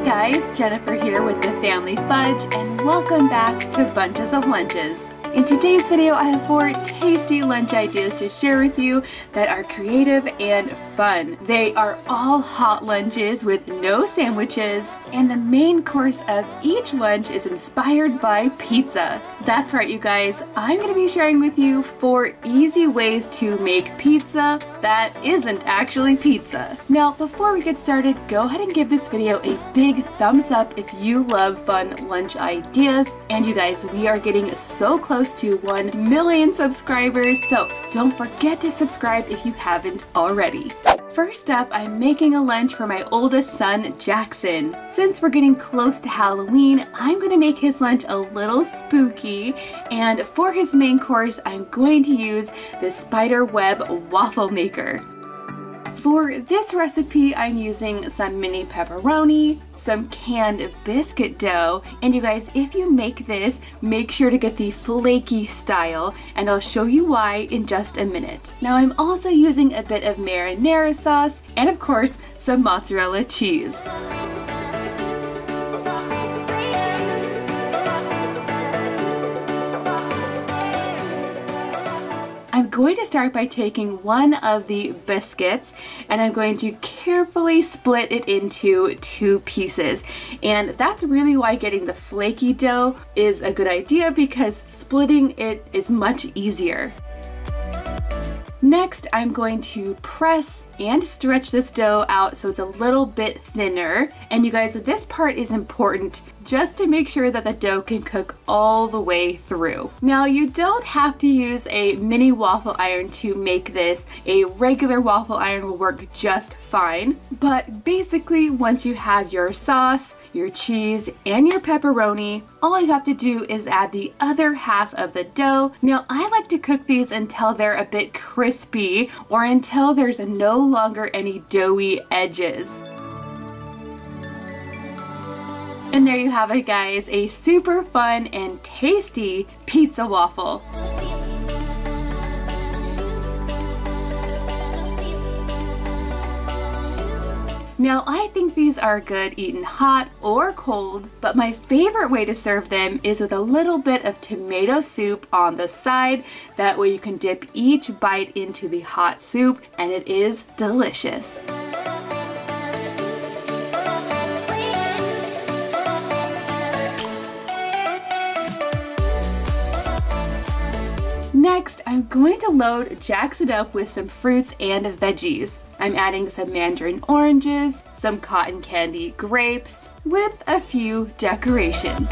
Hey guys, Jennifer here with the Family Fudge, and welcome back to Bunches of Lunches. In today's video, I have 4 tasty lunch ideas to share with you that are creative and fun. They are all hot lunches with no sandwiches, and the main course of each lunch is inspired by pizza. That's right, you guys. I'm going to be sharing with you 4 easy ways to make pizza that isn't actually pizza. Now, before we get started, go ahead and give this video a big thumbs up if you love fun lunch ideas. And you guys, we are getting so close to 1 million subscribers, so don't forget to subscribe if you haven't already. First up, I'm making a lunch for my oldest son, Jackson. Since we're getting close to Halloween, I'm going to make his lunch a little spooky, and for his main course, I'm going to use the spider web waffle maker. For this recipe, I'm using some mini pepperoni, some canned biscuit dough, and you guys, if you make this, make sure to get the flaky style, and I'll show you why in just a minute. Now, I'm also using a bit of marinara sauce, and of course, some mozzarella cheese. I'm going to start by taking one of the biscuits and I'm going to carefully split it into 2 pieces. And that's really why getting the flaky dough is a good idea, because splitting it is much easier. Next, I'm going to press and stretch this dough out so it's a little bit thinner. And you guys, this part is important just to make sure that the dough can cook all the way through. Now, you don't have to use a mini waffle iron to make this. A regular waffle iron will work just fine. But basically, once you have your sauce, your cheese, and your pepperoni, all you have to do is add the other half of the dough. Now, I like to cook these until they're a bit crispy or until there's no longer any doughy edges. And there you have it, guys, a super fun and tasty pizza waffle. Now, I think these are good eaten hot or cold, but my favorite way to serve them is with a little bit of tomato soup on the side. That way you can dip each bite into the hot soup, and it is delicious. Next, I'm going to load Jackson up with some fruits and veggies. I'm adding some mandarin oranges, some cotton candy grapes, with a few decorations.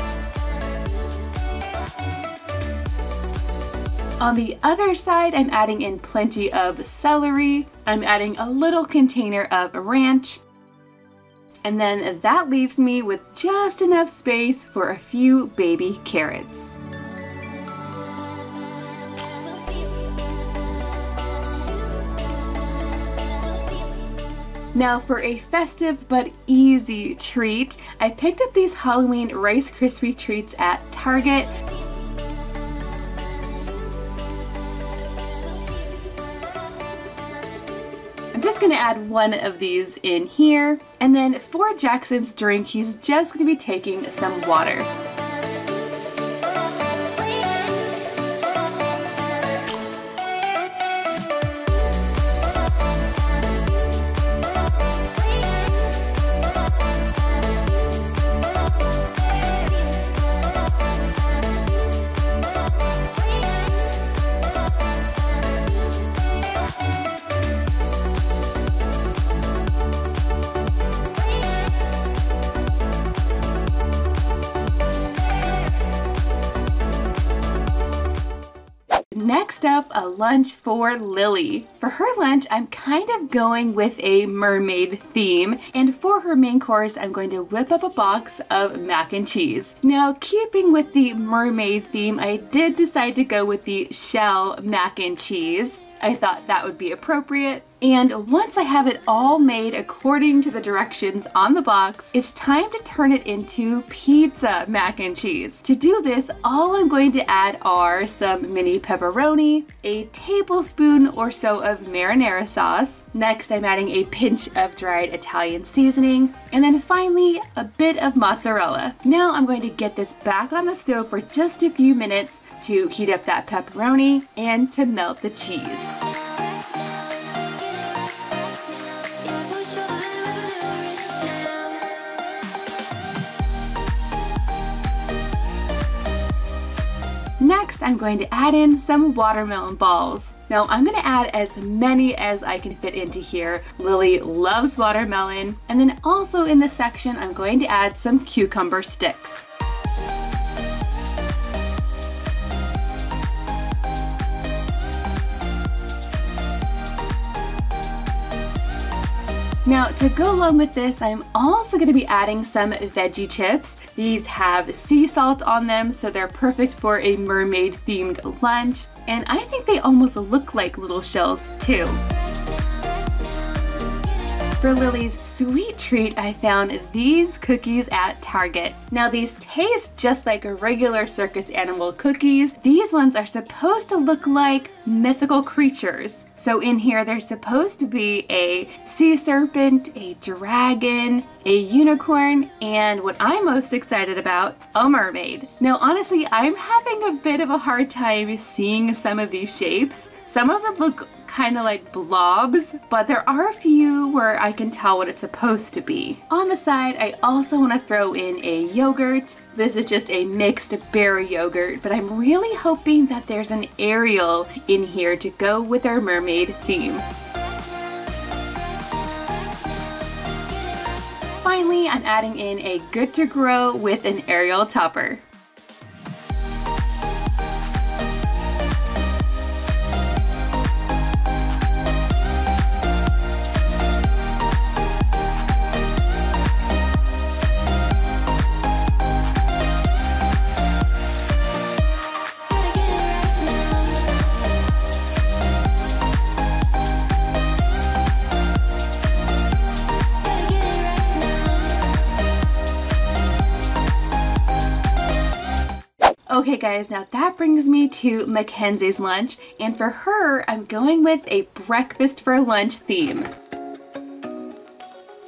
On the other side, I'm adding in plenty of celery. I'm adding a little container of ranch. And then that leaves me with just enough space for a few baby carrots. Now, for a festive but easy treat, I picked up these Halloween Rice Krispie treats at Target. I'm just going to add one of these in here, and then for Jackson's drink, he's just going to be taking some water. Next up, a lunch for Lily. For her lunch, I'm kind of going with a mermaid theme, and for her main course, I'm going to whip up a box of mac and cheese. Now, keeping with the mermaid theme, I did decide to go with the shell mac and cheese. I thought that would be appropriate. And once I have it all made according to the directions on the box, it's time to turn it into pizza mac and cheese. To do this, all I'm going to add are some mini pepperoni, a tablespoon or so of marinara sauce. Next, I'm adding a pinch of dried Italian seasoning, and then finally, a bit of mozzarella. Now I'm going to get this back on the stove for just a few minutes to heat up that pepperoni and to melt the cheese. Next, I'm going to add in some watermelon balls. Now, I'm going to add as many as I can fit into here. Lily loves watermelon. And then also in this section, I'm going to add some cucumber sticks. Now, to go along with this, I'm also going to be adding some veggie chips. These have sea salt on them, so they're perfect for a mermaid themed lunch. And I think they almost look like little shells too. For Lily's sweet treat, I found these cookies at Target. Now these taste just like regular circus animal cookies. These ones are supposed to look like mythical creatures. So in here there's supposed to be a sea serpent, a dragon, a unicorn, and what I'm most excited about, a mermaid. Now honestly, I'm having a bit of a hard time seeing some of these shapes. Some of them look kind of like blobs, but there are a few where I can tell what it's supposed to be. On the side, I also want to throw in a yogurt. This is just a mixed berry yogurt, but I'm really hoping that there's an Ariel in here to go with our mermaid theme. Finally, I'm adding in a Good to Grow with an Ariel topper. Okay guys, now that brings me to Mackenzie's lunch, and for her, I'm going with a breakfast for lunch theme.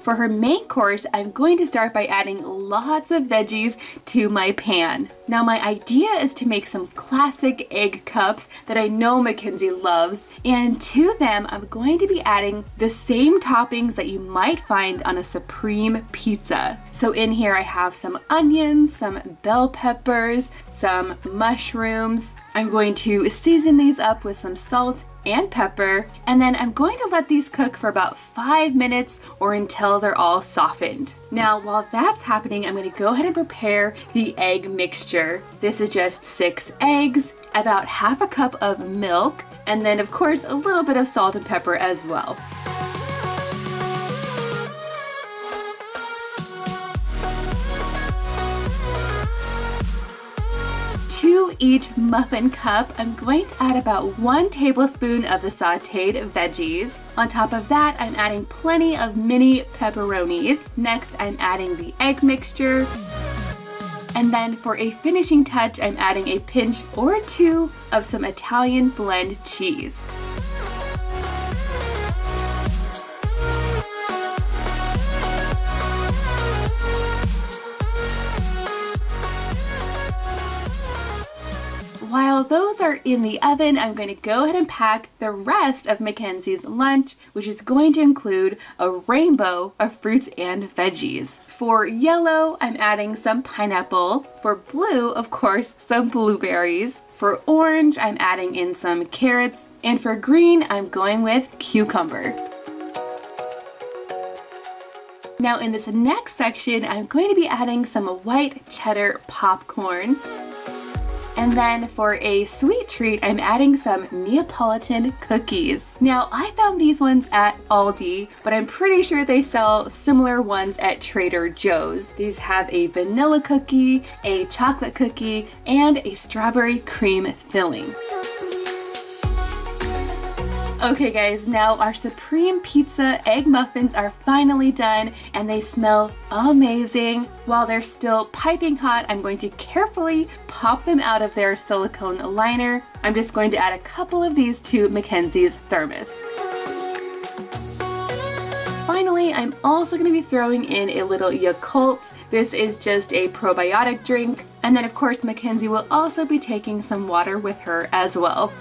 For her main course, I'm going to start by adding lots of veggies to my pan. Now my idea is to make some classic egg cups that I know Mackenzie loves, and to them I'm going to be adding the same toppings that you might find on a supreme pizza. So in here I have some onions, some bell peppers, some mushrooms. I'm going to season these up with some salt and pepper, and then I'm going to let these cook for about 5 minutes or until they're all softened. Now while that's happening, I'm going to go ahead and prepare the egg mixture. This is just 6 eggs, about half a cup of milk, and then of course a little bit of salt and pepper as well. To each muffin cup, I'm going to add about 1 tablespoon of the sauteed veggies. On top of that, I'm adding plenty of mini pepperonis. Next, I'm adding the egg mixture. And then for a finishing touch, I'm adding a pinch or 2 of some Italian blend cheese. While those are in the oven, I'm going to go ahead and pack the rest of Mackenzie's lunch, which is going to include a rainbow of fruits and veggies. For yellow, I'm adding some pineapple. For blue, of course, some blueberries. For orange, I'm adding in some carrots. And for green, I'm going with cucumber. Now in this next section, I'm going to be adding some white cheddar popcorn. And then for a sweet treat, I'm adding some Neapolitan cookies. Now, I found these ones at Aldi, but I'm pretty sure they sell similar ones at Trader Joe's. These have a vanilla cookie, a chocolate cookie, and a strawberry cream filling. Okay guys, now our supreme pizza egg muffins are finally done and they smell amazing. While they're still piping hot, I'm going to carefully pop them out of their silicone liner. I'm just going to add a couple of these to Mackenzie's thermos. Finally, I'm also going to be throwing in a little Yakult. This is just a probiotic drink. And then of course Mackenzie will also be taking some water with her as well.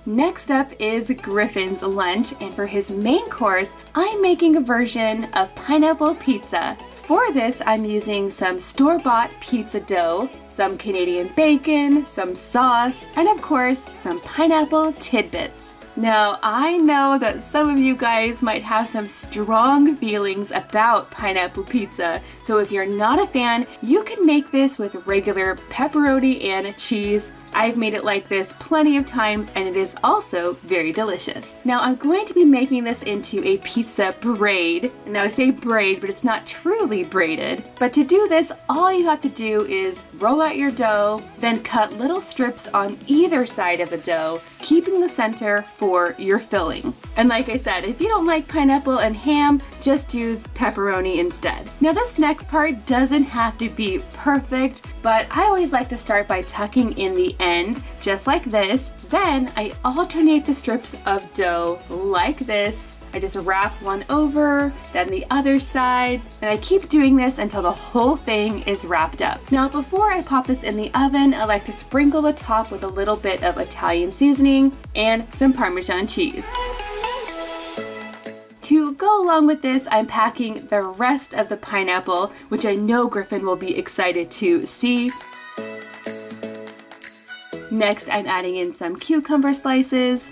Next up is Griffin's lunch, and for his main course, I'm making a version of pineapple pizza. For this, I'm using some store-bought pizza dough, some Canadian bacon, some sauce, and of course, some pineapple tidbits. Now, I know that some of you guys might have some strong feelings about pineapple pizza, so if you're not a fan, you can make this with regular pepperoni and cheese. I've made it like this plenty of times and it is also very delicious. Now I'm going to be making this into a pizza braid. Now I say braid, but it's not truly braided. But to do this, all you have to do is roll out your dough, then cut little strips on either side of the dough, keeping the center for your filling. And like I said, if you don't like pineapple and ham, just use pepperoni instead. Now this next part doesn't have to be perfect, but I always like to start by tucking in the end, just like this. Then I alternate the strips of dough like this. I just wrap one over, then the other side, and I keep doing this until the whole thing is wrapped up. Now before I pop this in the oven, I like to sprinkle the top with a little bit of Italian seasoning and some Parmesan cheese. To go along with this, I'm packing the rest of the pineapple, which I know Griffin will be excited to see. Next, I'm adding in some cucumber slices.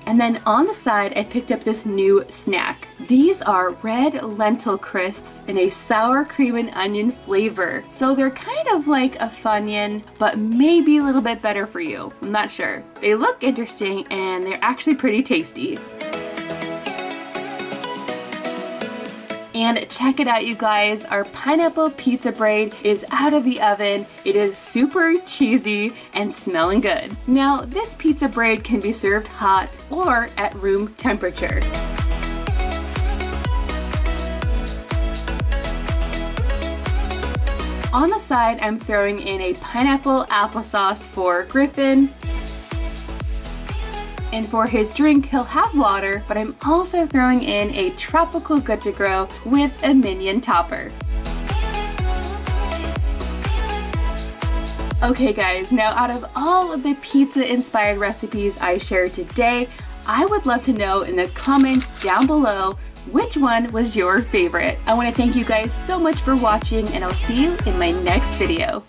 And then on the side, I picked up this new snack. These are red lentil crisps in a sour cream and onion flavor. So they're kind of like a Funyun, but maybe a little bit better for you. I'm not sure. They look interesting and they're actually pretty tasty. And check it out, you guys, our pineapple pizza braid is out of the oven. It is super cheesy and smelling good. Now, this pizza braid can be served hot or at room temperature. On the side, I'm throwing in a pineapple applesauce for Griffin. And for his drink, he'll have water, but I'm also throwing in a tropical good to grow with a minion topper. Okay guys, now out of all of the pizza inspired recipes I shared today, I would love to know in the comments down below which one was your favorite. I want to thank you guys so much for watching and I'll see you in my next video.